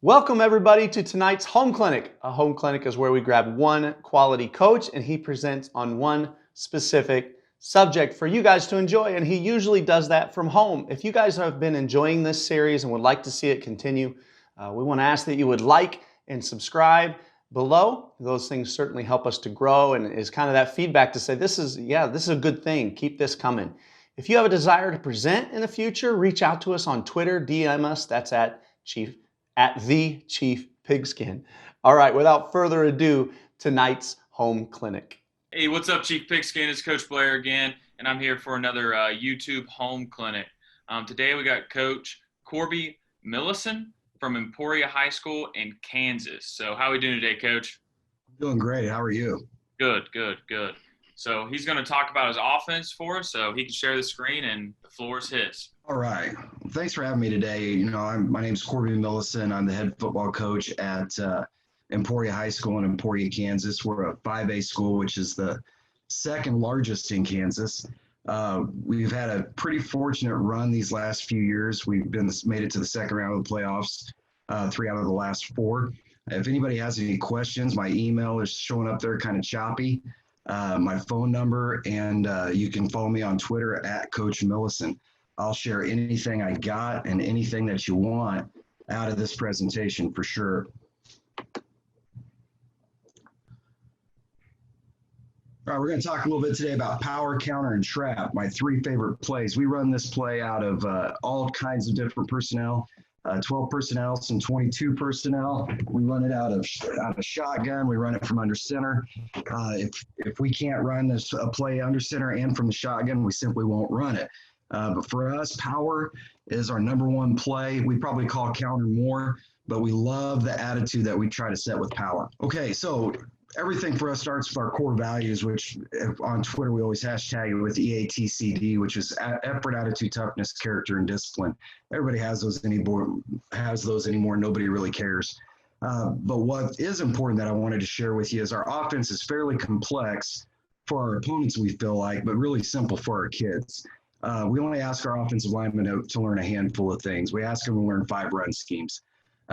Welcome everybody to tonight's home clinic. A home clinic is where we grab one quality coach and he presents on one specific subject for you guys to enjoy, and he usually does that from home. If you guys have been enjoying this series and would like to see it continue, we want to ask that you would like and subscribe below. Those things certainly help us to grow and is kind of that feedback to say this is a good thing. Keep this coming. If you have a desire to present in the future, reach out to us on Twitter, DM us. That's at the Chief Pigskin. All right, without further ado, tonight's home clinic. Hey, what's up, Chief Pigskin? It's Coach Blair again, and I'm here for another YouTube home clinic. Today we got Coach Corby Milleson from Emporia High School in Kansas. So how are we doing today, Coach? Doing great. How are you? Good. So he's going to talk about his offense for us, so he can share the screen, and the floor is his. All right. Well, thanks for having me today. My name's Corby Milleson. I'm the head football coach at Emporia High School in Emporia, Kansas. We're a 5A school, which is the second largest in Kansas. We've had a pretty fortunate run these last few years. We've made it to the second round of the playoffs, 3 out of the last 4. If anybody has any questions, my email is showing up there kind of choppy. My phone number, and you can follow me on Twitter at Coach Milleson. I'll share anything I got and anything that you want out of this presentation for sure. All right, we're going to talk a little bit today about power, counter, and trap, my 3 favorite plays. We run this play out of all kinds of different personnel, 12 personnel, some 22 personnel. We run it out of shotgun. We run it from under center. If we can't run a play under center and from the shotgun, we simply won't run it. But for us, power is our number 1 play. We probably call counter more, but we love the attitude that we try to set with power. Okay, so everything for us starts with our core values, which on Twitter we always hashtag it with EATCD, which is effort, attitude, toughness, character, and discipline. Everybody has those anymore. Nobody really cares. But what is important that I wanted to share with you is our offense is fairly complex for our opponents, we feel like, but really simple for our kids. We only ask our offensive linemen to learn a handful of things. We ask them to learn 5 run schemes.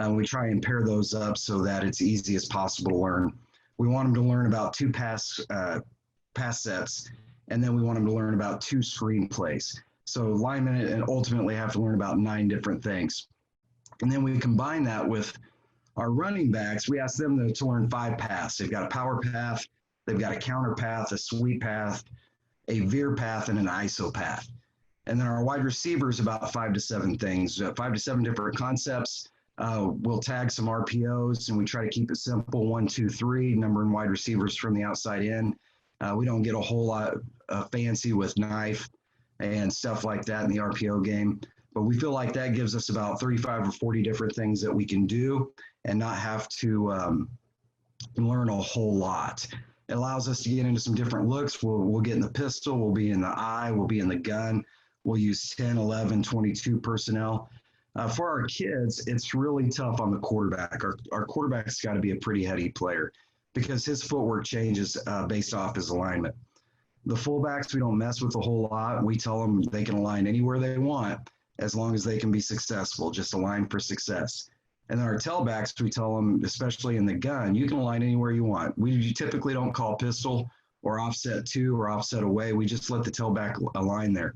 We try and pair those up so that it's easy as possible to learn. We want them to learn about 2 pass sets, and then we want them to learn about 2 screen plays. So linemen ultimately have to learn about 9 different things. And then we combine that with our running backs. We ask them to learn 5 paths. They've got a power path, they've got a counter path, a sweep path, a veer path, and an ISO path. And then our wide receivers about 5 to 7 things, 5 to 7 different concepts. We'll tag some RPOs, and we try to keep it simple, 1, 2, 3, numbering wide receivers from the outside in. We don't get a whole lot fancy with knife and stuff like that in the RPO game. But we feel like that gives us about 35 or 40 different things that we can do and not have to learn a whole lot. It allows us to get into some different looks. We'll get in the pistol, we'll be in the eye, we'll be in the gun. We'll use 10, 11, 22 personnel. For our kids, it's really tough on the quarterback. Our quarterback's got to be a pretty heady player because his footwork changes based off his alignment. The fullbacks, we don't mess with a whole lot. We tell them they can align anywhere they want as long as they can be successful, just align for success. And then our tailbacks, we tell them, especially in the gun, you can align anywhere you want. We typically don't call pistol or offset 2 or offset away. We just let the tailback align there.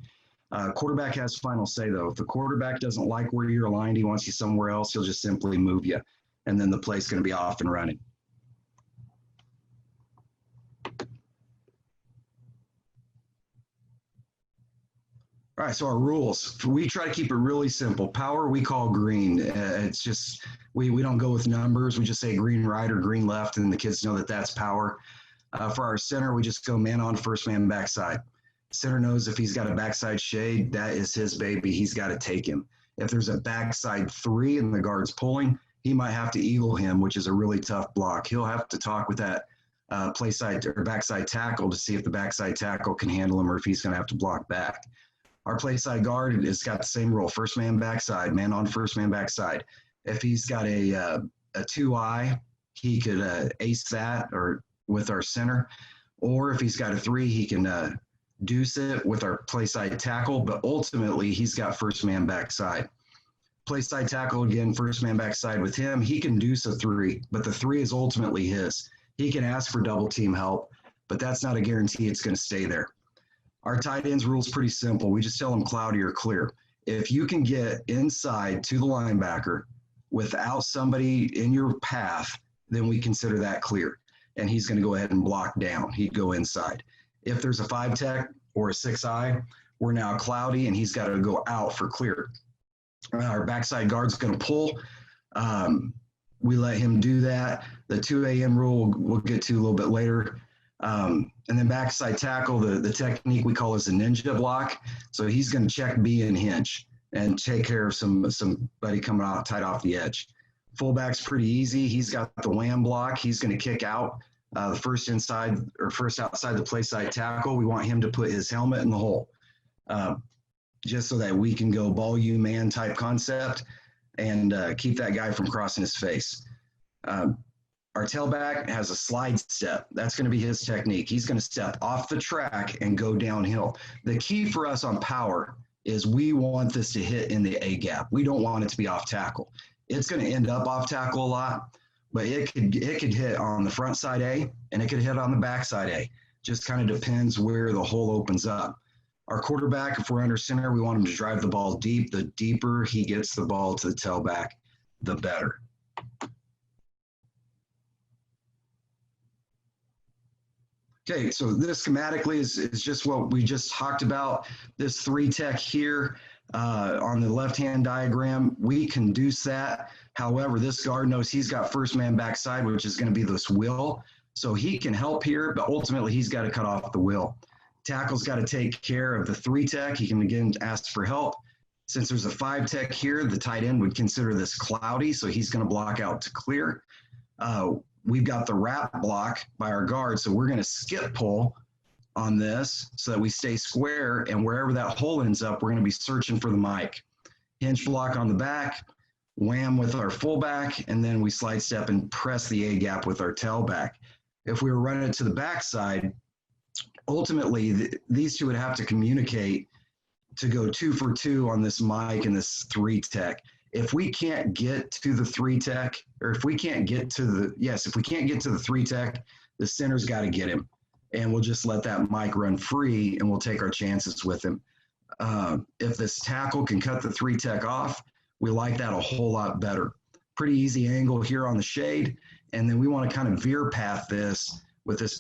Quarterback has final say, though. If the quarterback doesn't like where you're aligned, he wants you somewhere else, he'll just simply move you, and then the play's going to be off and running. All right, so our rules. We try to keep it really simple. Power, we call green. It's just, we don't go with numbers. We just say green right or green left, and the kids know that that's power. For our center, we just go man on, first man backside. Center knows if he's got a backside shade, that is his baby. He's got to take him. If there's a backside 3 and the guard's pulling, he might have to eagle him, which is a really tough block. He'll have to talk with that play side or backside tackle to see if the backside tackle can handle him or if he's going to have to block back. Our play side guard has got the same rule: first man backside, man on, first man backside. If he's got a 2-eye, he could ace that or with our center, or if he's got a 3, he can deuce it with our play side tackle, but ultimately he's got first man backside. Play side tackle again, first man backside with him. He can deuce a 3, but the 3 is ultimately his. He can ask for double team help, but that's not a guarantee it's going to stay there. Our tight ends rule is pretty simple. We just tell them cloudy or clear. If you can get inside to the linebacker without somebody in your path, then we consider that clear. And he's going to go ahead and block down. He'd go inside. If there's a 5 tech or a 6-eye, we're now cloudy and he's got to go out for clear. Our backside guard's going to pull. We let him do that. The 2 a.m. rule we'll get to a little bit later. And then backside tackle, the technique we call is a ninja block. So he's going to check B and hinge and take care of somebody coming out tight off the edge. Fullback's pretty easy. He's got the wham block. He's going to kick out the first outside the play side tackle. We want him to put his helmet in the hole, just so that we can go ball you man type concept and keep that guy from crossing his face. Our tailback has a slide step. That's going to be his technique. He's going to step off the track and go downhill. The key for us on power is we want this to hit in the A gap. We don't want it to be off tackle. It's going to end up off tackle a lot, but it could hit on the front side A and it could hit on the back side A. Just kind of depends where the hole opens up. Our quarterback, if we're under center, we want him to drive the ball deep. The deeper he gets the ball to the tailback, the better. Okay, so this schematically is just what we just talked about. This 3 tech here on the left-hand diagram, we can deuce that. However, this guard knows he's got first man backside, which is going to be this wheel. So he can help here, but ultimately he's got to cut off the wheel. Tackle's got to take care of the 3 tech. He can again ask for help. Since there's a 5 tech here, the tight end would consider this cloudy, so he's going to block out to clear. We've got the wrap block by our guard, so we're going to skip pull on this so that we stay square, and wherever that hole ends up, we're going to be searching for the mic. Hinge block on the back, wham with our fullback, and then we slide step and press the A gap with our tailback. If we were running it to the backside, ultimately these two would have to communicate to go 2 for 2 on this mic and this 3 tech. If we can't get to the 3 tech, or if we can't get to the 3 tech, the center's got to get him. And we'll just let that mic run free and we'll take our chances with him. If this tackle can cut the 3 tech off, we like that a whole lot better. Pretty easy angle here on the shade. And then we want to kind of veer path this with this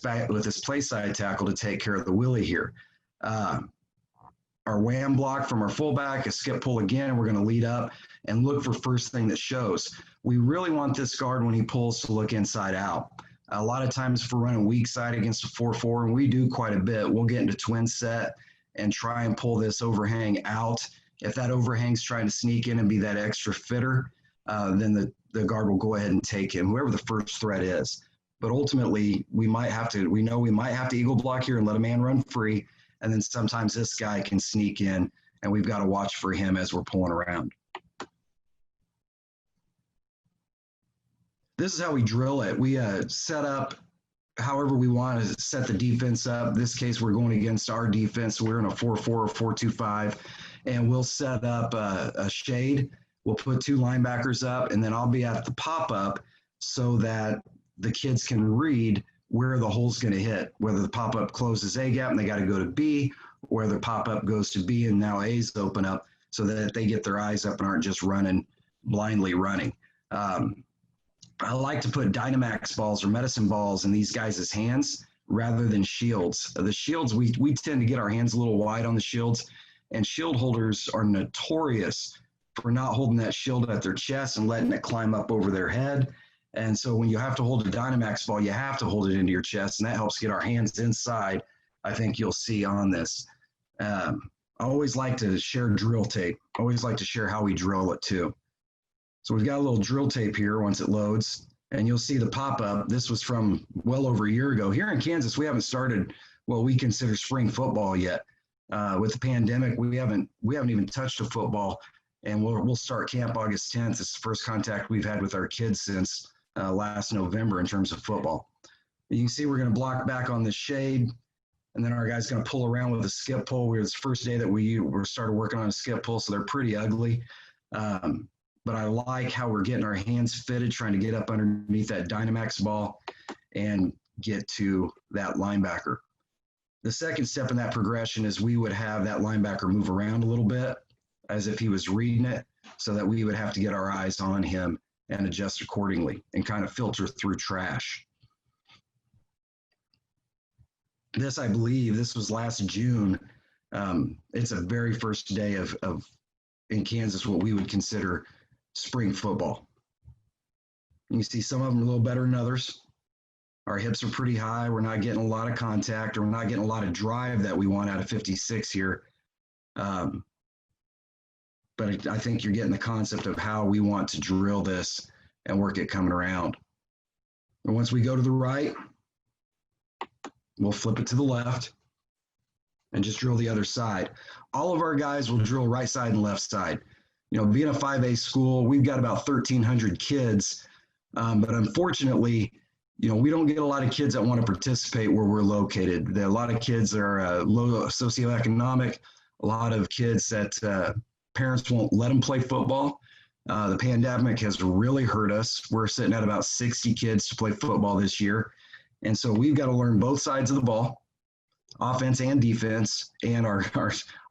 play side tackle to take care of the willy here. Our wham block from our fullback, a skip pull again, and we're going to lead up and look for first thing that shows. We really want this guard when he pulls to look inside out. A lot of times if we're running weak side against a 4-4, and we do quite a bit, we'll get into twin set and try and pull this overhang out. If that overhang's trying to sneak in and be that extra fitter, then the guard will go ahead and take him, whoever the first threat is. But ultimately, we might have to eagle block here and let a man run free. And then sometimes this guy can sneak in, and we've got to watch for him as we're pulling around. This is how we drill it. We set up however we want to set the defense up. In this case, we're going against our defense. We're in a 4-4 or 4-2-5, and we'll set up a shade. We'll put 2 linebackers up, and then I'll be at the pop-up so that the kids can read where the hole's going to hit, whether the pop-up closes A gap and they got to go to B, or the pop-up goes to B and now A's open up so that they get their eyes up and aren't just blindly running. I like to put Dynamax balls or medicine balls in these guys' hands rather than shields. The shields, we tend to get our hands a little wide on the shields, and shield holders are notorious for not holding that shield at their chest and letting it climb up over their head. And so when you have to hold a Dynamax ball, you have to hold it into your chest, and that helps get our hands inside. I think you'll see on this. I always like to share drill tape. I always like to share how we drill it too. So we've got a little drill tape here once it loads, and you'll see the pop-up. This was from well over a year ago. Here in Kansas, we haven't started what we consider spring football yet. With the pandemic, we haven't even touched a football, and we'll start camp August 10th. It's the first contact we've had with our kids since last November in terms of football. You can see we're going to block back on the shade, and then our guy's going to pull around with a skip pull. It's the first day that we started working on a skip pull, so they're pretty ugly. but I like how we're getting our hands fitted, trying to get up underneath that Dynamax ball and get to that linebacker. The second step in that progression is we would have that linebacker move around a little bit as if he was reading it, so that we would have to get our eyes on him and adjust accordingly and kind of filter through trash. This, I believe, this was last June. It's a very first day of in Kansas, what we would consider spring football. You see some of them are a little better than others. Our hips are pretty high. We're not getting a lot of contact, or we're not getting a lot of drive that we want out of 56 here. But I think you're getting the concept of how we want to drill this and work it coming around. And once we go to the right, we'll flip it to the left and just drill the other side. All of our guys will drill right side and left side. You know, being a 5A school, we've got about 1,300 kids, but unfortunately, you know, we don't get a lot of kids that want to participate where we're located. There are a lot of kids that are low socioeconomic, a lot of kids that parents won't let them play football. The pandemic has really hurt us. We're sitting at about 60 kids to play football this year. And so we've got to learn both sides of the ball, offense and defense, and our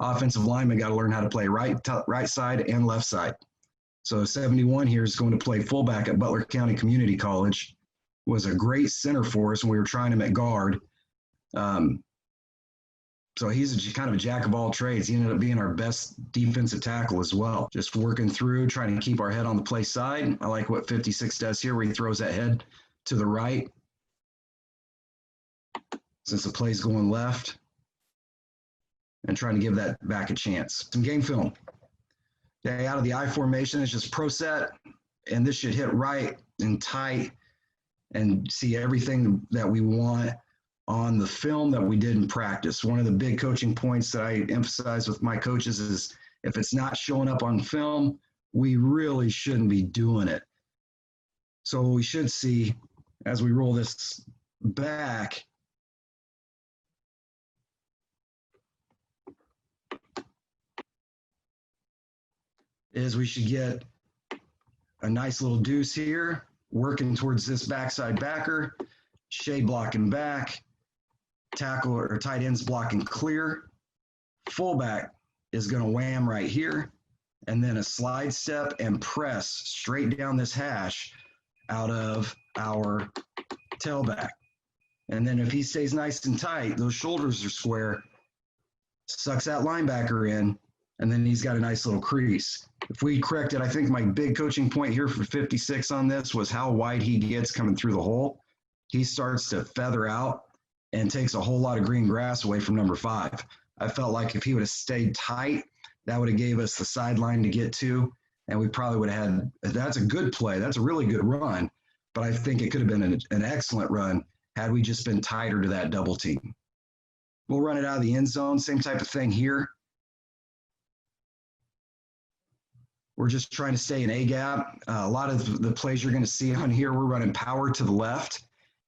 offensive linemen got to learn how to play right side and left side. So 71 here is going to play fullback at Butler County Community College. Was a great center for us when we were trying him at guard. So he's kind of a jack of all trades. He ended up being our best defensive tackle as well. Just working through, trying to keep our head on the play side. I like what 56 does here, where he throws that head to the right, since the play's going left, and trying to give that back a chance. Some game film. Okay, out of the I formation, it's just pro set, and this should hit right and tight and see everything that we want on the film that we did in practice. One of the big coaching points that I emphasize with my coaches is if it's not showing up on film, we really shouldn't be doing it. So what we should see as we roll this back is we should get a nice little deuce here, working towards this backside backer, shade blocking back, tackle or tight ends blocking clear. Fullback is going to wham right here, and then a slide step and press straight down this hash out of our tailback. And then if he stays nice and tight, those shoulders are square, sucks that linebacker in, and then he's got a nice little crease. If we correct it, I think my big coaching point here for 56 on this was how wide he gets coming through the hole. He starts to feather out and takes a whole lot of green grass away from number 5. I felt like if he would have stayed tight, that would have gave us the sideline to get to, and we probably would have had, that's a good play. That's a really good run, but I think it could have been an excellent run had we just been tighter to that double team. We'll run it out of the end zone, same type of thing here. We're just trying to stay in A gap. A lot of the plays you're going to see on here, we're running power to the left,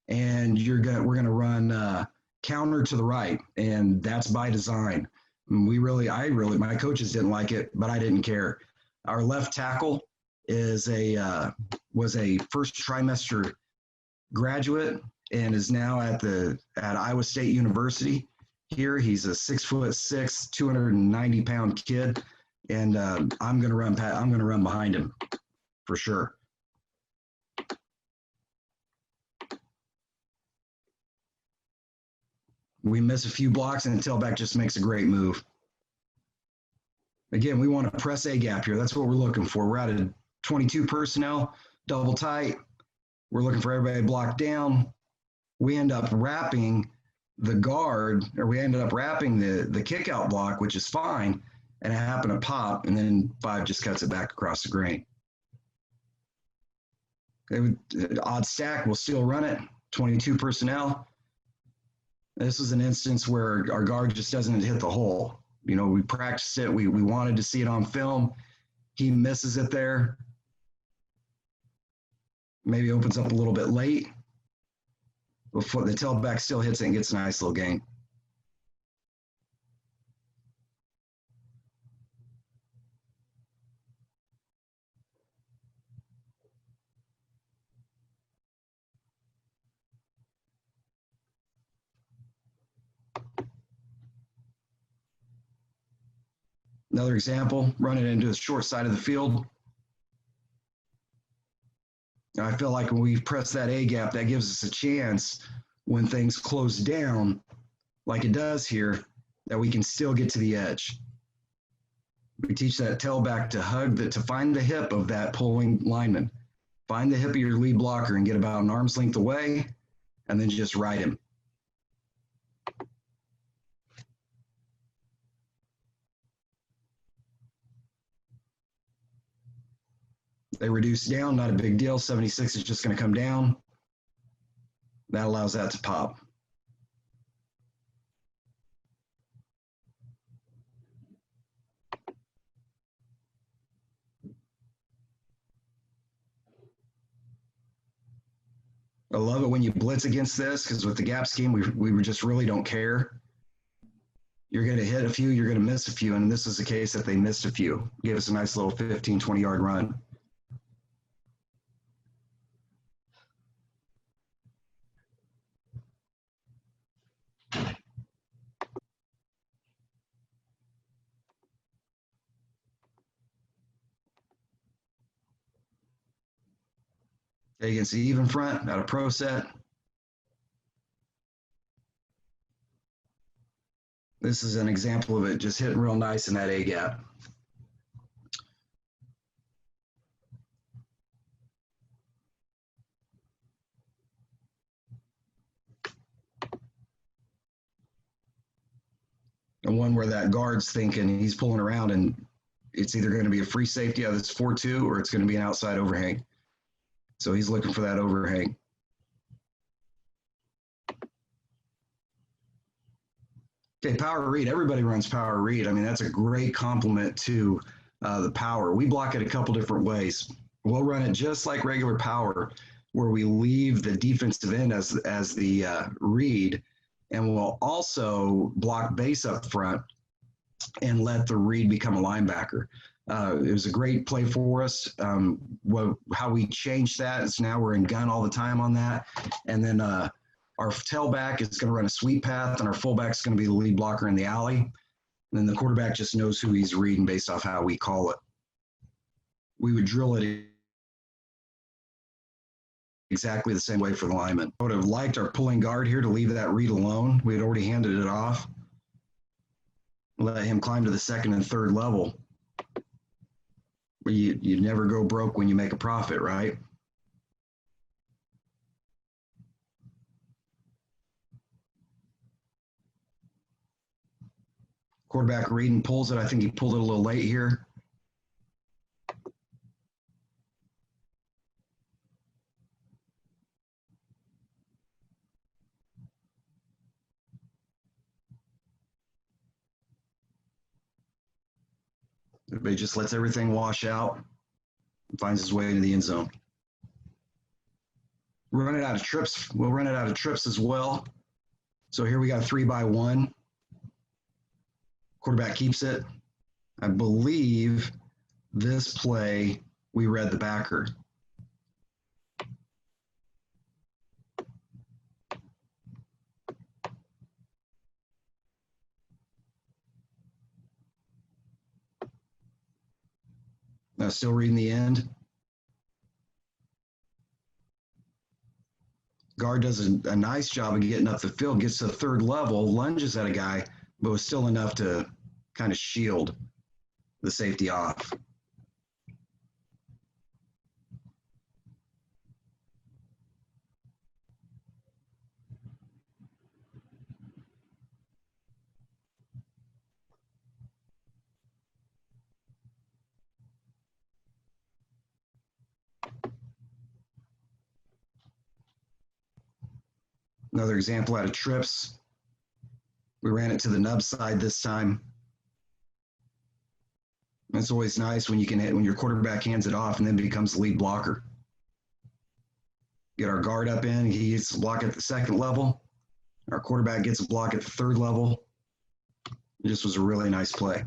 and we're going to run counter to the right, and that's by design. My coaches didn't like it, but I didn't care. Our left tackle was a first trimester graduate and is now at Iowa State University. Here, he's a 6'6", 290-pound kid. And I'm gonna run behind him for sure. We miss a few blocks, and the tailback just makes a great move. Again, we want to press A gap here. That's what we're looking for. We're at a 22 personnel, double tight. We're looking for everybody blocked down. We end up wrapping the guard, or we ended up wrapping the kick out block, which is fine. And it happened to pop, and then 5 just cuts it back across the grain. Odd stack, we'll still run it, 22 personnel. This is an instance where our guard just doesn't hit the hole. You know, we practiced it. We wanted to see it on film. He misses it there. Maybe opens up a little bit late. Before the tailback still hits it and gets a nice little gain. Another example, running into the short side of the field. I feel like when we press that A gap, that gives us a chance when things close down, like it does here, that we can still get to the edge. We teach that tailback to to find the hip of that pulling lineman. Find the hip of your lead blocker and get about an arm's length away, and then just ride him. They reduce down, not a big deal. 76 is just going to come down. That allows that to pop. I love it when you blitz against this, because with the gap scheme, we just really don't care. You're going to hit a few, you're going to miss a few, and this is the case that they missed a few. Gave us a nice little 15, 20-yard run. Against the even front, out of pro set. This is an example of it just hitting real nice in that A gap. And one where that guard's thinking he's pulling around and it's either going to be a free safety out of this 4-2 or it's going to be an outside overhang. So he's looking for that overhang. Okay, power read. Everybody runs power read. I mean, that's a great complement to the power. We block it a couple different ways. We'll run it just like regular power, where we leave the defensive end as the read, and we'll also block base up front and let the read become a linebacker. It was a great play for us. How we changed that is now we're in gun all the time on that. And then our tailback is going to run a sweep path, and our fullback is going to be the lead blocker in the alley. And then the quarterback just knows who he's reading based off how we call it. We would drill it exactly the same way for the lineman. I would have liked our pulling guard here to leave that read alone. We had already handed it off. Let him climb to the second and third level. But you never go broke when you make a profit, right? Quarterback reading pulls it. I think he pulled it a little late here. Everybody just lets everything wash out and finds his way into the end zone. Run it out of trips. We'll run it out of trips as well. So here we got 3-by-1. Quarterback keeps it. I believe this play, we read the backer. Now still reading the end. Guard does a nice job of getting up the field, gets to the third level, lunges at a guy, but was still enough to kind of shield the safety off. Another example out of trips. We ran it to the nub side this time. It's always nice when you can hit, when your quarterback hands it off and then becomes the lead blocker. Get our guard up in, he gets a block at the second level. Our quarterback gets a block at the third level. It just was a really nice play.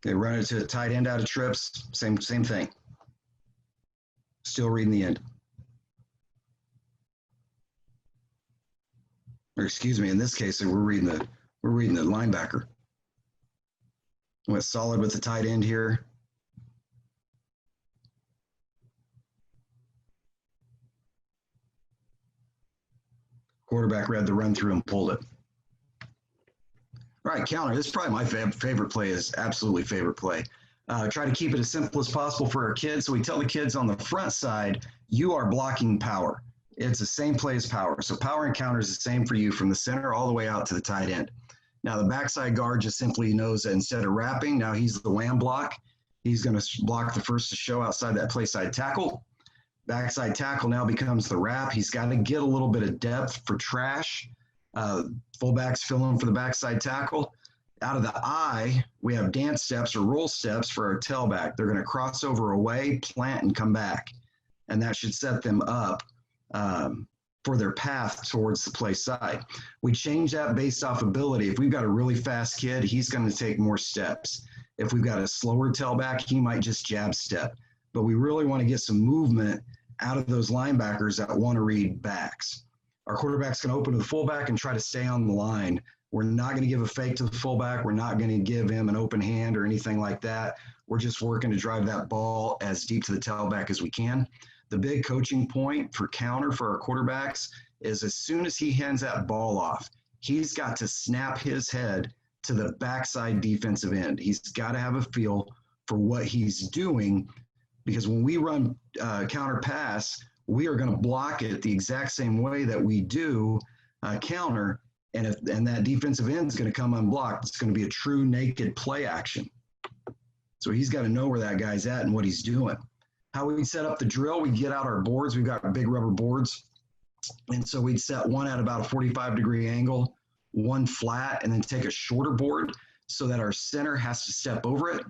Okay, run it to a tight end out of trips. Same thing. Still reading the end. Or excuse me, in this case, we're reading the linebacker. Went solid with the tight end here. Quarterback read the run through and pulled it. All right, counter. This is probably my favorite play. Is absolutely favorite play. Try to keep it as simple as possible for our kids. So we tell the kids on the front side, you are blocking power. It's the same play as power. So power and counter is the same for you from the center all the way out to the tight end. Now the backside guard just simply knows that instead of wrapping, now he's the wham block. He's going to block the first to show outside that play side tackle. Backside tackle now becomes the wrap. He's got to get a little bit of depth for trash. Fullbacks fill in for the backside tackle. Out of the I, we have dance steps or roll steps for our tailback. They're going to cross over away, plant, and come back. And that should set them up for their path towards the play side. We change that based off ability. If we've got a really fast kid, he's going to take more steps. If we've got a slower tailback, he might just jab step. But we really want to get some movement out of those linebackers that want to read backs. Our quarterback's going to open to the fullback and try to stay on the line. We're not going to give a fake to the fullback. We're not going to give him an open hand or anything like that. We're just working to drive that ball as deep to the tailback as we can. The big coaching point for counter for our quarterbacks is as soon as he hands that ball off, he's got to snap his head to the backside defensive end. He's got to have a feel for what he's doing, because when we run counter pass, we are going to block it the exact same way that we do counter. And that defensive end is going to come unblocked. It's going to be a true naked play action. So he's got to know where that guy's at and what he's doing. How we set up the drill, we get out our boards. We've got big rubber boards. And so we'd set one at about a 45-degree angle, one flat, and then take a shorter board so that our center has to step over it,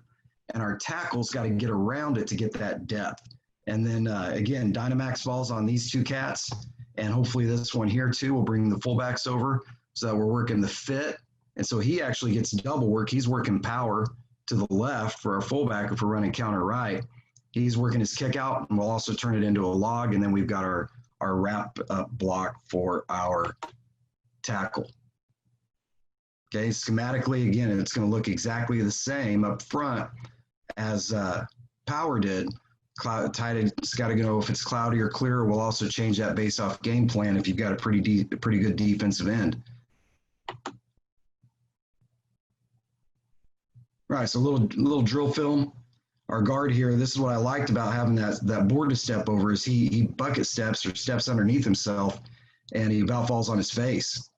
and our tackle's got to get around it to get that depth. And then, again, Dynamax falls on these two cats, and hopefully this one here too will bring the fullbacks over so that we're working the fit. And so he actually gets double work. He's working power to the left for our fullback if we're running counter right. He's working his kick out, and we'll also turn it into a log, and then we've got our wrap up block for our tackle. Okay, schematically, again, it's going to look exactly the same up front as power did. It's got to go if it's cloudy or clear. We'll also change that based off game plan if you've got a pretty good defensive end. All right, so a little drill film. Our guard here, this is what I liked about having that board to step over, is he bucket steps or steps underneath himself, and he about falls on his face.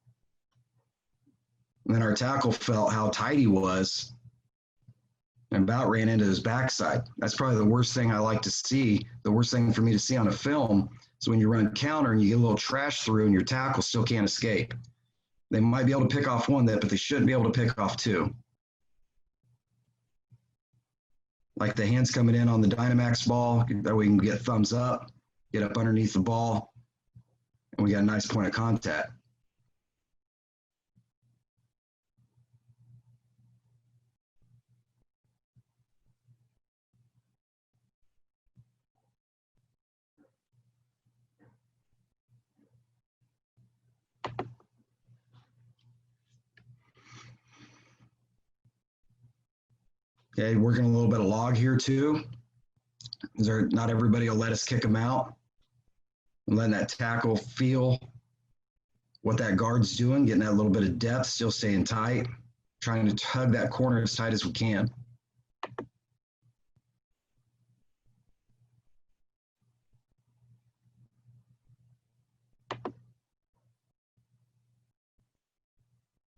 And then our tackle felt how tight he was and about ran into his backside. That's probably the worst thing I like to see, the worst thing for me to see on a film. So when you run counter and you get a little trash through and your tackle still can't escape. They might be able to pick off one, but they shouldn't be able to pick off two. Like the hands coming in on the Dynamax ball, that way we can get thumbs up, get up underneath the ball, and we got a nice point of contact. Okay, working a little bit of log here too. Not everybody will let us kick them out. And letting that tackle feel what that guard's doing, getting that little bit of depth, still staying tight, trying to tug that corner as tight as we can.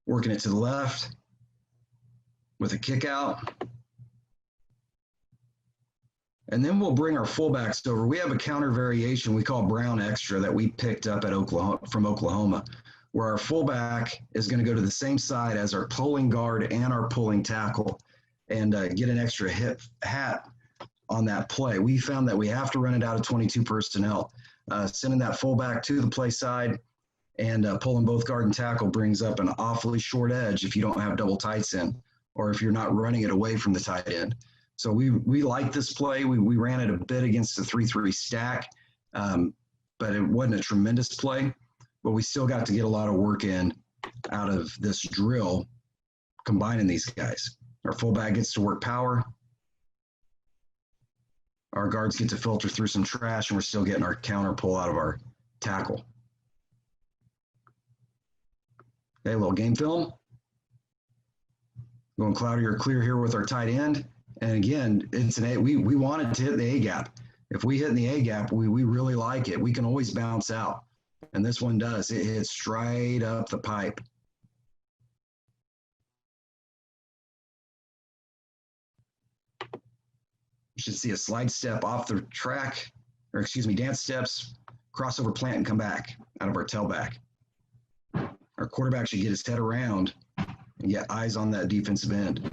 Working it to the left with a kick out. And then we'll bring our fullbacks over. We have a counter variation we call Brown Xtra that we picked up at from Oklahoma, where our fullback is going to go to the same side as our pulling guard and our pulling tackle and get an extra hat on that play. We found that we have to run it out of 22 personnel. Sending that fullback to the play side and pulling both guard and tackle brings up an awfully short edge if you don't have double tights in. or if you're not running it away from the tight end. So we like this play. We ran it a bit against the 3-3 stack, but it wasn't a tremendous play. But we still got to get a lot of work in out of this drill, combining these guys. Our fullback gets to work power. Our guards get to filter through some trash, and we're still getting our counter pull out of our tackle. Okay, a little game film. Going cloudy or clear here with our tight end. And again, it's we wanted to hit the A gap. If we hit in the A gap, we really like it. We can always bounce out. And this one does. It hits straight up the pipe. You should see a slide step off the track, or excuse me, dance steps, crossover plant, and come back out of our tailback. Our quarterback should get his head around and get eyes on that defensive end.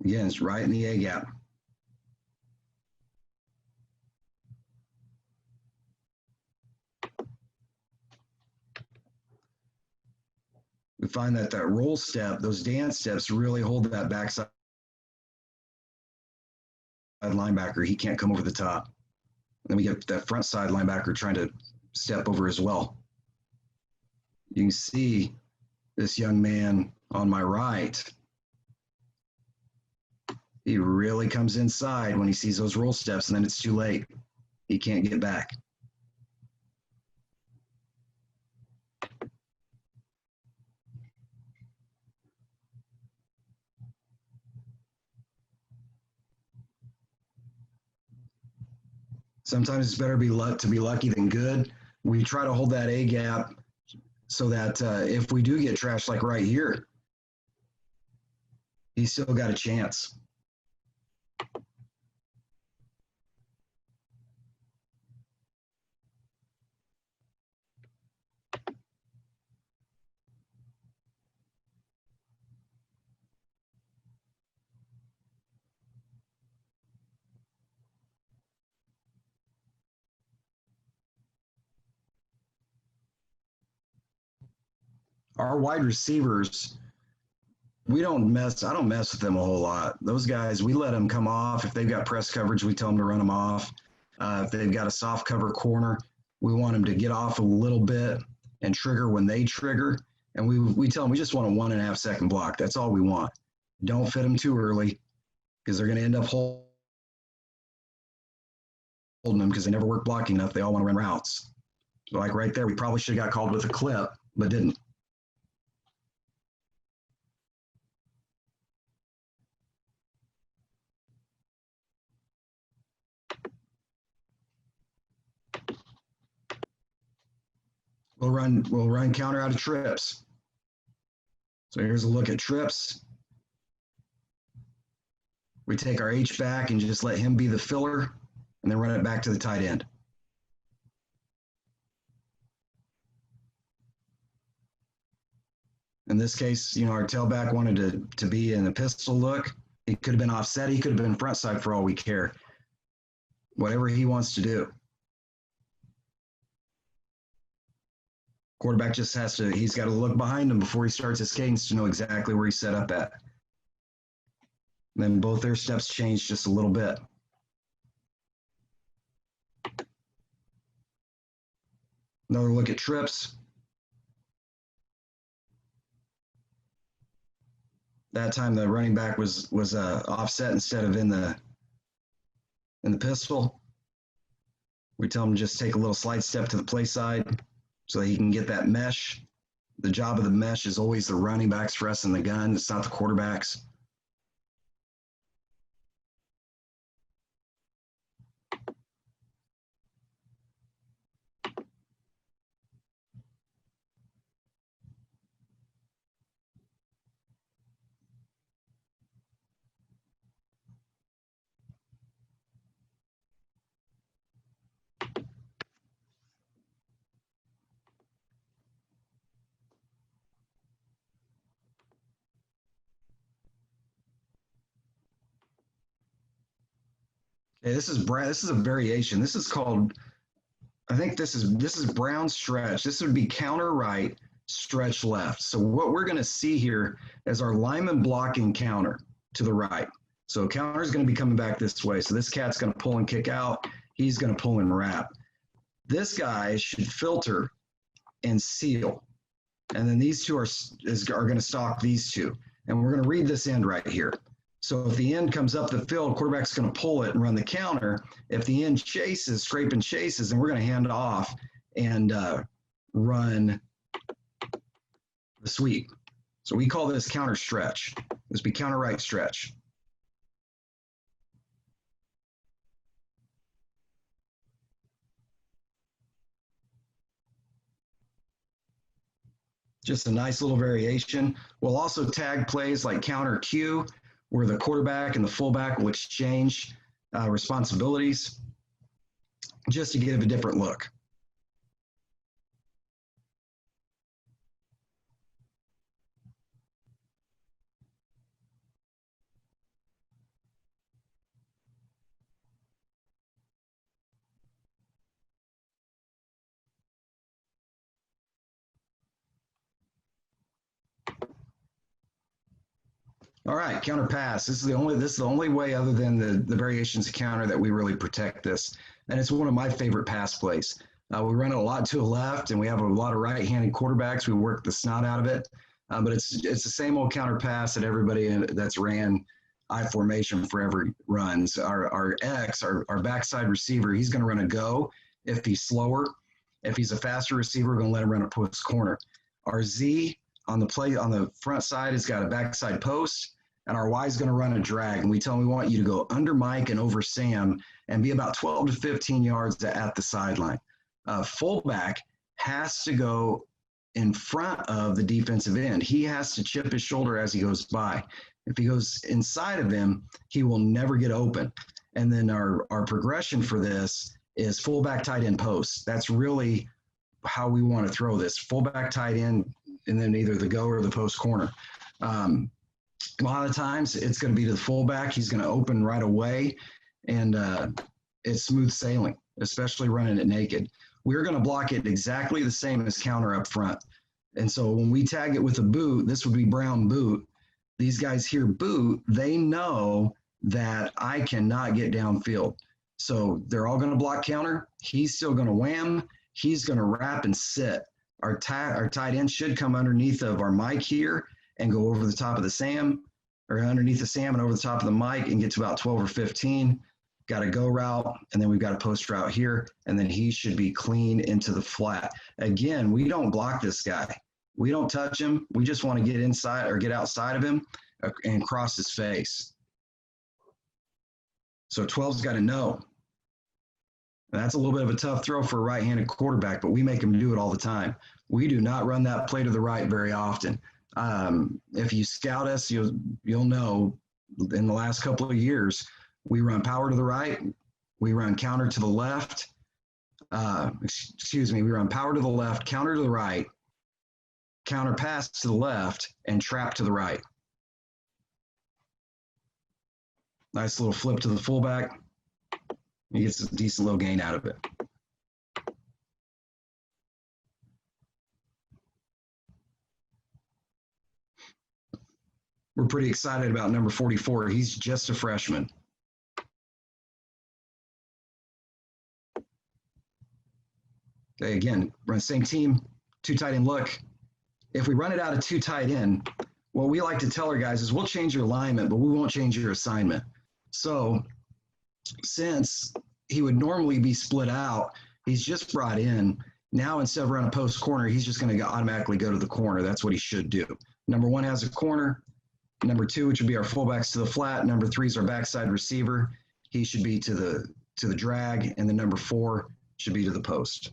Again, it's right in the A gap. We find that roll step, those dance steps really hold that backside linebacker. He can't come over the top. Then we get that front side linebacker trying to step over as well. You can see this young man on my right. He really comes inside when he sees those roll steps, and then it's too late. He can't get back. Sometimes it's better to be lucky than good. We try to hold that A gap so that if we do get trashed like right here, he's still got a chance. Our wide receivers, I don't mess with them a whole lot. Those guys, we let them come off. If they've got press coverage, we tell them to run them off. If they've got a soft cover corner, we want them to get off a little bit and trigger when they trigger. And we tell them we just want a 1.5 second block. That's all we want. Don't fit them too early because they're going to end up holding them because they never work blocking enough. They all want to run routes. So like right there, we probably should have got called with a clip, but didn't. We'll run counter out of trips. So here's a look at trips. We take our H back and just let him be the filler and then run it back to the tight end. In this case, our tailback wanted to be in a pistol look. He could have been offset. He could have been front side for all we care. Whatever he wants to do. Quarterback just he's got to look behind him before he starts his cadence to know exactly where he's set up at. And then both their steps change just a little bit. Another look at trips. That time the running back was offset instead of in the pistol. We tell him to just take a little slide step to the play side so that he can get that mesh. The job of the mesh is always the running backs for us in the gun. It's not the quarterbacks. Okay, this is a variation. This is called I think this is brown stretch. This would be counter right, stretch left. So what we're going to see here is our lineman blocking counter to the right. So counter is going to be coming back this way. So this cat's going to pull and kick out. He's going to pull and wrap. This guy should filter and seal. And then these two are going to stalk these two. And we're going to read this end right here. So if the end comes up the field, quarterback's going to pull it and run the counter. If the end chases, scrape and chases, then we're going to hand it off and run the sweep. So we call this counter stretch. This would be counter right stretch. Just a nice little variation. We'll also tag plays like counter Q, where the quarterback and the fullback will exchange responsibilities just to give a different look. All right, counter pass. This is the only way other than the variations of counter that we really protect this. And it's one of my favorite pass plays. We run it a lot to the left, and we have a lot of right-handed quarterbacks. We work the snot out of it. But it's the same old counter pass that everybody that's ran I formation forever runs. Our X, our backside receiver, he's going to run a go if he's slower. If he's a faster receiver, we're going to let him run a post corner. Our Z on the front side has got a backside post, and our Y is going to run a drag. And we tell him we want you to go under Mike and over Sam and be about 12 to 15 yards at the sideline. Fullback has to go in front of the defensive end. He has to chip his shoulder as he goes by. If he goes inside of him, he will never get open. And then our progression for this is fullback, tight end, post. That's really how we want to throw this. Fullback, tight end, and then either the go or the post corner. A lot of times it's going to be to the fullback. He's going to open right away, and it's smooth sailing, especially running it naked. We're going to block it exactly the same as counter up front. And so when we tag it with a boot, this would be brown boot. These guys hear boot, they know that I cannot get downfield. So they're all going to block counter. He's still going to wham. He's going to wrap and sit. Our tight end should come underneath of our mic here and go over the top of the Sam, or underneath the Sam and over the top of the mic and get to about 12 or 15. Got a go route, and then we've got a post route here, and then he should be clean into the flat. Again, we don't block this guy. We don't touch him. We just want to get inside or get outside of him and cross his face. So 12's got to know. That's a little bit of a tough throw for a right-handed quarterback, but we make him do it all the time. We do not run that play to the right very often. If you scout us, you'll know in the last couple of years, we run power to the right, we run counter to the left. We run power to the left, counter to the right, counter pass to the left, and trap to the right. Nice little flip to the fullback. He gets a decent little gain out of it. We're pretty excited about number 44. He's just a freshman. Okay, again, run the same team, two tight end look. If we run it out of two tight end, what we like to tell our guys is we'll change your alignment, but we won't change your assignment. So since he would normally be split out, he's just brought in. Now instead of running a post corner, he's just going to automatically go to the corner. That's what he should do. Number one has a corner. Number two, which would be our fullbacks to the flat. Number three is our backside receiver. He should be to the drag, and the number four should be to the post.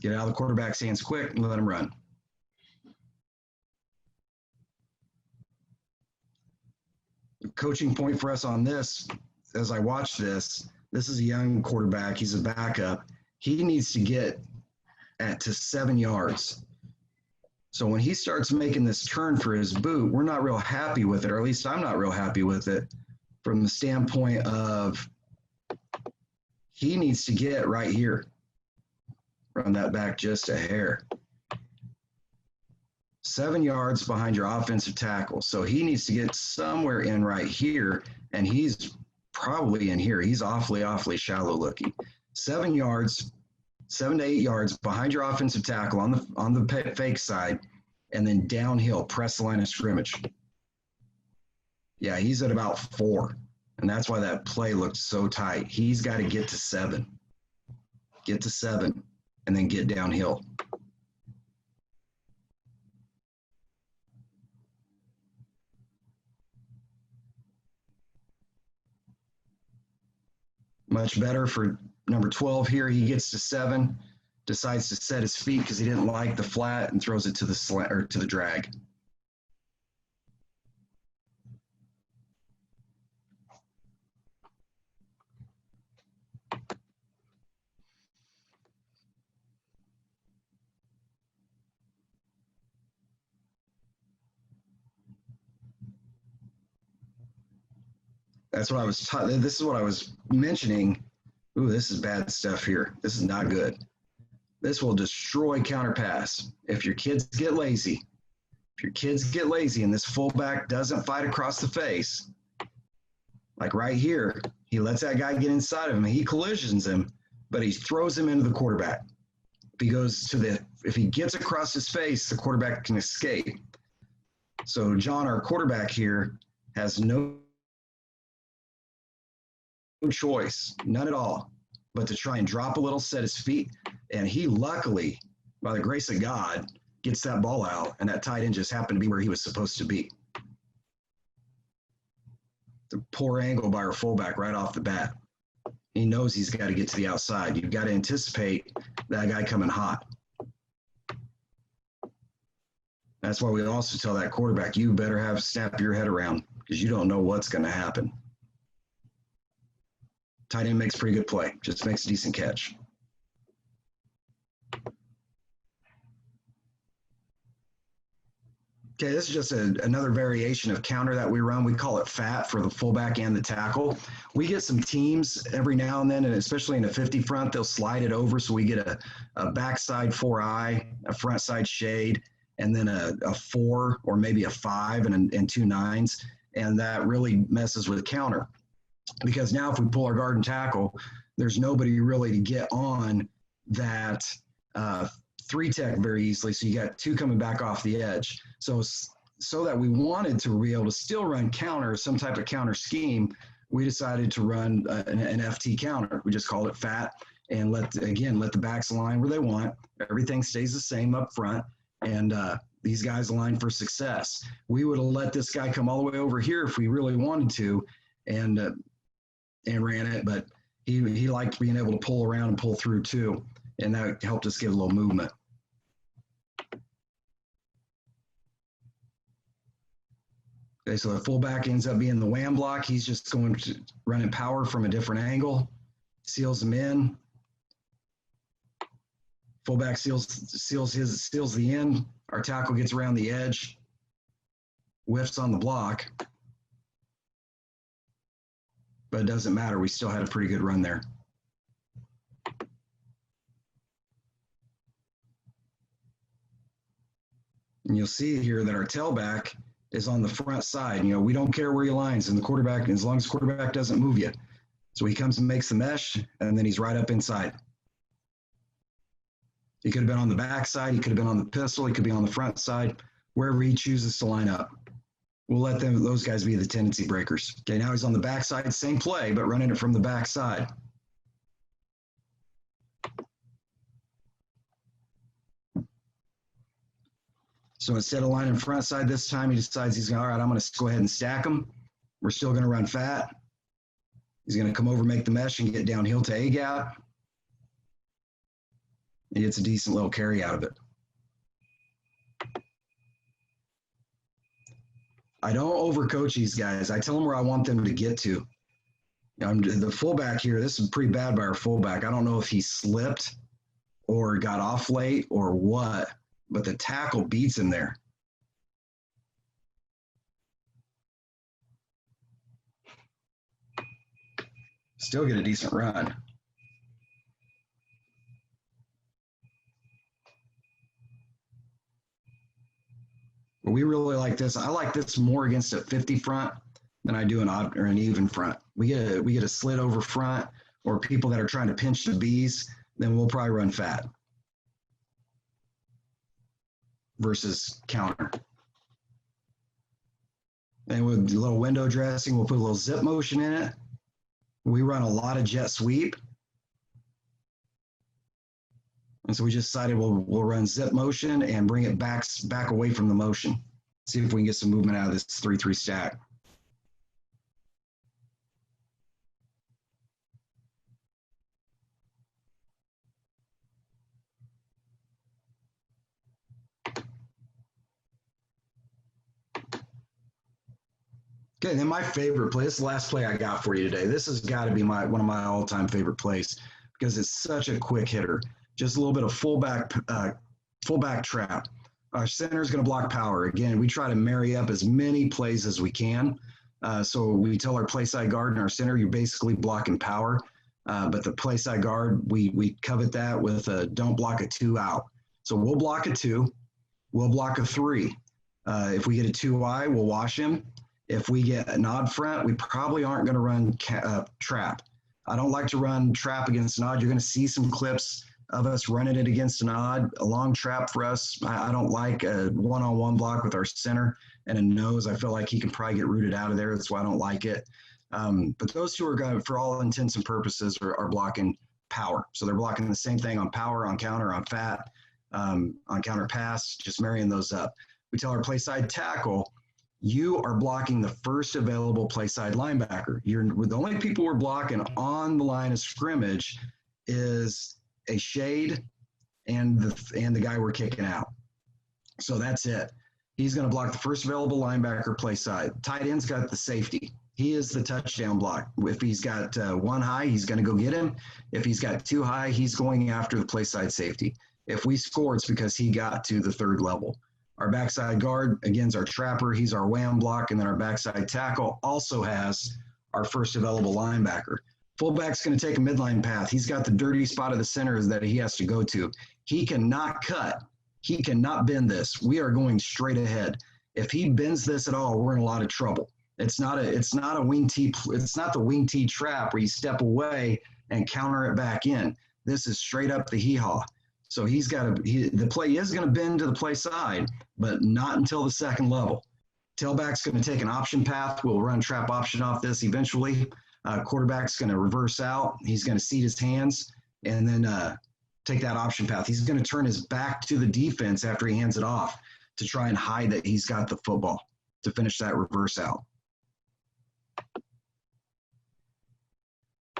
Get out of the quarterback's hands quick and let him run. The coaching point for us on this, as I watch this is a young quarterback. He's a backup. He needs to get to 7 yards. So when he starts making this turn for his boot, we're not real happy with it, or at least I'm not real happy with it from the standpoint of he needs to get right here. Run that back just a hair. 7 yards behind your offensive tackle. So he needs to get somewhere in right here, and he's probably in here. He's awfully, awfully shallow looking. 7 yards, 7 to 8 yards behind your offensive tackle on the fake side, and then downhill, press the line of scrimmage. Yeah, he's at about 4, and that's why that play looked so tight. He's got to get to 7. Get to 7, and then get downhill. Much better for number 12 here. He gets to 7, decides to set his feet because he didn't like the flat and throws it to the slant or to the drag. That's what I was this is what I was mentioning. Ooh, this is bad stuff here. This is not good. This will destroy counter pass. If your kids get lazy, and this fullback doesn't fight across the face, like right here, he lets that guy get inside of him. He collisions him, but he throws him into the quarterback. If he gets across his face, the quarterback can escape. So John, our quarterback here, has no choice, none at all, but to try and drop a little, set his feet, and he luckily, by the grace of God, gets that ball out, and that tight end just happened to be where he was supposed to be. The poor angle by our fullback right off the bat. He knows he's got to get to the outside. You've got to anticipate that guy coming hot. That's why we also tell that quarterback, you better snap your head around because you don't know what's going to happen. Tight end makes a pretty good play, just makes a decent catch. Okay, this is just another variation of counter that we run. We call it fat for the fullback and the tackle. We get some teams every now and then, and especially in a 50 front, they'll slide it over. So we get a backside 4-eye, a front side shade, and then a 4 or maybe a 5 and 2 9s. And that really messes with counter. Because now if we pull our guard and tackle, there's nobody really to get on that 3-tech very easily. So you got 2 coming back off the edge. So that we wanted to be able to still run counter, some type of counter scheme, we decided to run an FT counter. We just called it fat and let the backs align where they want. Everything stays the same up front. And these guys align for success. We would have let this guy come all the way over here if we really wanted to and ran it, but he liked being able to pull around and pull through too, and that helped us get a little movement. Okay, so the fullback ends up being the wham block. He's just going to run in power from a different angle, seals him in. Fullback seals the end. Our tackle gets around the edge, whiffs on the block. But it doesn't matter. We still had a pretty good run there. And you'll see here that our tailback is on the front side. You know, we don't care where he lines, and the quarterback, as long as the quarterback doesn't move you. So he comes and makes the mesh, and then he's right up inside. He could have been on the back side. He could have been on the pistol. He could be on the front side, wherever he chooses to line up. We'll let those guys be the tendency breakers. Okay, now he's on the backside, same play, but running it from the backside. So instead of lining front side this time, he decides he's going, all right, I'm going to go ahead and stack him. We're still going to run fat. He's going to come over, make the mesh, and get downhill to A gap. He gets a decent little carry out of it. I don't overcoach these guys. I tell them where I want them to get to. The fullback here, this is pretty bad by our fullback. I don't know if he slipped or got off late or what, but the tackle beats him there. Still get a decent run. We really like this. I like this more against a 50 front than I do an odd or an even front. We get a slit over front, or people that are trying to pinch the Bs, then we'll probably run fat versus counter. And with a little window dressing, we'll put a little zip motion in it. We run a lot of jet sweep. And so we just decided we'll run zip motion and bring it back away from the motion. See if we can get some movement out of this 3-3 stack. Okay, then my favorite play, this is the last play I got for you today. This has got to be one of my all-time favorite plays because it's such a quick hitter. Just a little bit of fullback trap. Our center is going to block power. Again, we try to marry up as many plays as we can. So we tell our play side guard and our center, you're basically blocking power. But the play side guard, we covet that with a don't block a 2 out. So we'll block a 2. We'll block a 3. If we get a 2-eye, we'll wash him. If we get an odd front, we probably aren't going to run trap. I don't like to run trap against an odd. You're going to see some clips of us running it against an odd. A long trap for us, I don't like a one-on-one block with our center and a nose. I feel like he can probably get rooted out of there. That's why I don't like it. But those two are going to, for all intents and purposes, are blocking power. So they're blocking the same thing on power, on counter, on fat, on counter pass, just marrying those up. We tell our play side tackle, you are blocking the first available play side linebacker. The only people we're blocking on the line of scrimmage is a shade and the guy we're kicking out. So that's it. He's going to block the first available linebacker play side. Tight end's got the safety. He is the touchdown block. If he's got 1 high, he's going to go get him. If he's got 2 high, he's going after the play side safety. If we score, it's because he got to the 3rd level. Our backside guard, again, is our trapper. He's our wham block. And then our backside tackle also has our first available linebacker. Fullback's going to take a midline path. He's got the dirty spot of the center that he has to go to. He cannot cut. He cannot bend this. We are going straight ahead. If he bends this at all, we're in a lot of trouble. It's not a wing T. It's not the wing T trap where you step away and counter it back in. This is straight up the hee-haw. So the play is going to bend to the play side, but not until the 2nd level. Tailback's going to take an option path. We'll run trap option off this eventually. Quarterback's going to reverse out. He's going to seat his hands and then take that option path. He's going to turn his back to the defense after he hands it off to try and hide that he's got the football to finish that reverse out.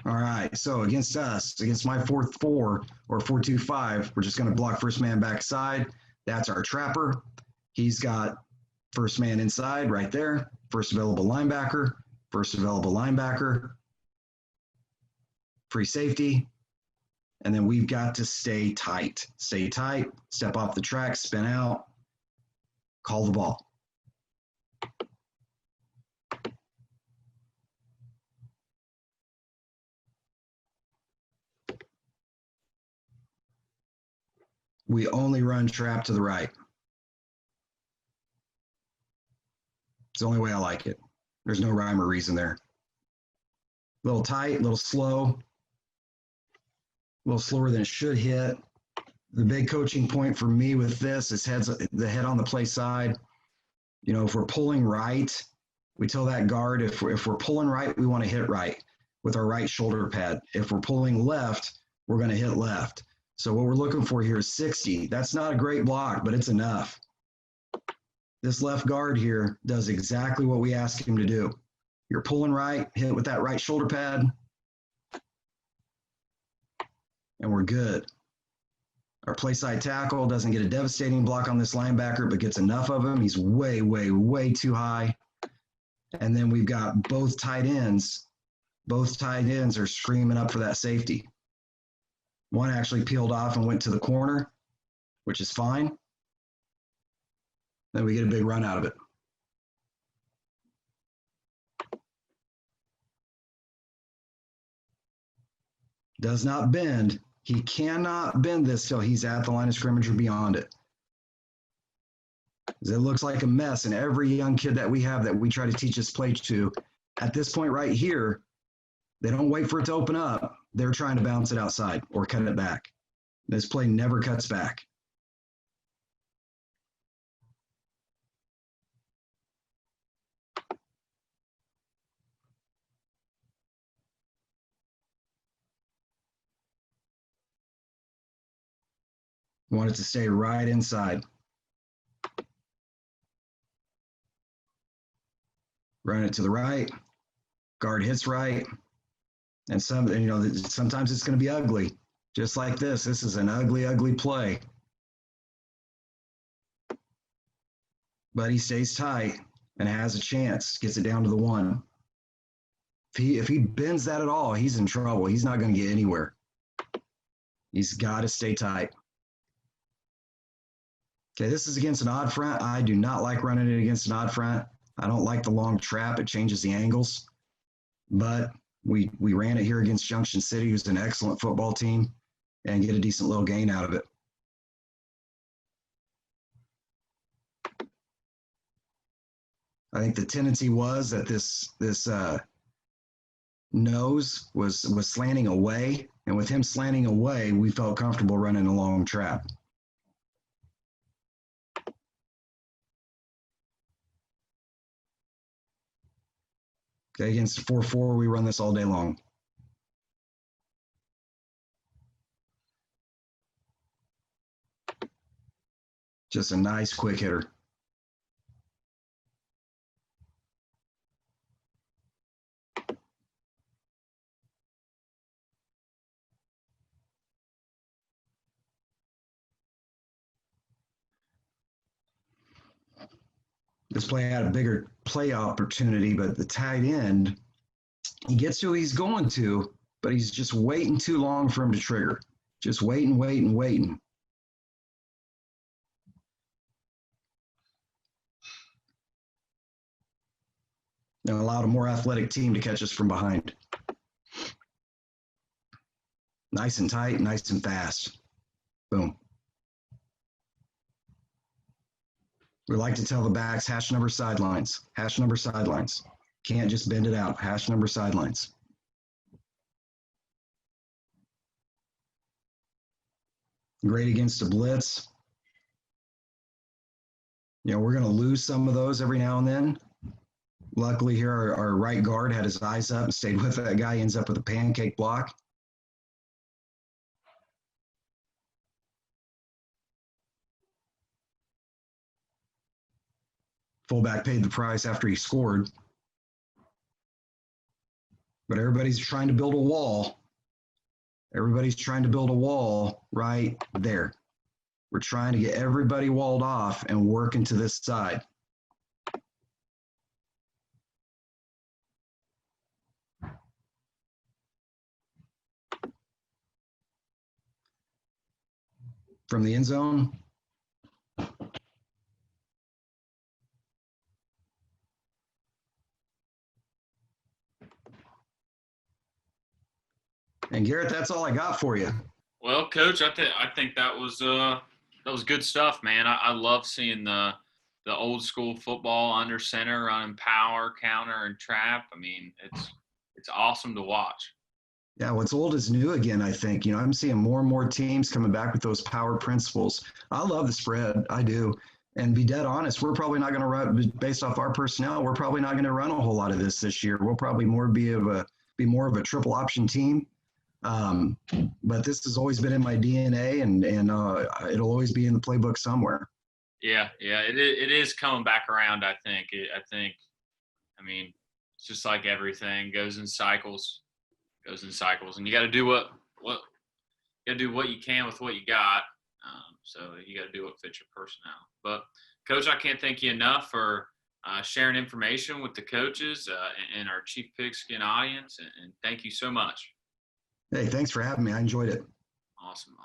All right, so against us, against my 4-4 or 4-2-5, we're just going to block first man backside. That's our trapper. He's got first man inside right there, first available linebacker, free safety, and then we've got to stay tight, step off the track, spin out, call the ball. We only run trap to the right. It's the only way I like it. There's no rhyme or reason there. A little tight, a little slow, a little slower than it should hit. The big coaching point for me with this is the head on the play side. You know, if we're pulling right, we tell that guard if we're pulling right, we want to hit right with our right shoulder pad. If we're pulling left, we're going to hit left. So what we're looking for here is 60. That's not a great block, but it's enough. This left guard here does exactly what we ask him to do. You're pulling right, hit with that right shoulder pad, and we're good. Our play side tackle doesn't get a devastating block on this linebacker, but gets enough of him. He's way, way, way too high. And then we've got both tight ends. Both tight ends are screaming up for that safety. One actually peeled off and went to the corner, which is fine. Then we get a big run out of it. Does not bend. He cannot bend this till he's at the line of scrimmage or beyond it. It looks like a mess, and every young kid that we have that we try to teach this play to, at this point right here, they don't wait for it to open up. They're trying to bounce it outside or cut it back. This play never cuts back. Want it to stay right inside. Run it to the right. Guard hits right. And sometimes it's going to be ugly. Just like this. This is an ugly, ugly play. But he stays tight and has a chance. Gets it down to the 1. If he bends that at all, he's in trouble. He's not going to get anywhere. He's got to stay tight. Okay, this is against an odd front. I do not like running it against an odd front. I don't like the long trap. It changes the angles. But we ran it here against Junction City, who's an excellent football team, and get a decent little gain out of it. I think the tendency was that this nose was slanting away, and with him slanting away, we felt comfortable running a long trap. Okay, against 4-4, we run this all day long. Just a nice quick hitter. This play had a bigger play opportunity, but the tight end, he gets who he's going to, but he's just waiting too long for him to trigger. Just waiting. And allowed a more athletic team to catch us from behind. Nice and tight, nice and fast. Boom. We like to tell the backs, hash number sidelines, hash number sidelines. Can't just bend it out, hash number sidelines. Great against a blitz. We're going to lose some of those every now and then. Luckily here, our right guard had his eyes up and stayed with that guy, ends up with a pancake block. Fullback paid the price after he scored. But everybody's trying to build a wall. Everybody's trying to build a wall right there. We're trying to get everybody walled off and work into this side. From the end zone. And Garrett, that's all I got for you. Well, Coach, I think that was good stuff, man. I love seeing the old school football under center, running power, counter, and trap. I mean, it's awesome to watch. Yeah, what's old is new again, I think. I'm seeing more and more teams coming back with those power principles. I love the spread. I do. And be dead honest, we're probably not going to run, based off our personnel, we're probably not going to run a whole lot of this year. We'll probably be more of a triple option team. But this has always been in my DNA, and it'll always be in the playbook somewhere. Yeah, it is coming back around. I think. I mean, it's just like everything goes in cycles, and you got to do what you can with what you got. So you got to do what fits your personnel. But Coach, I can't thank you enough for sharing information with the coaches and our Chief Pigskin audience, and thank you so much. Hey, thanks for having me. I enjoyed it. Awesome.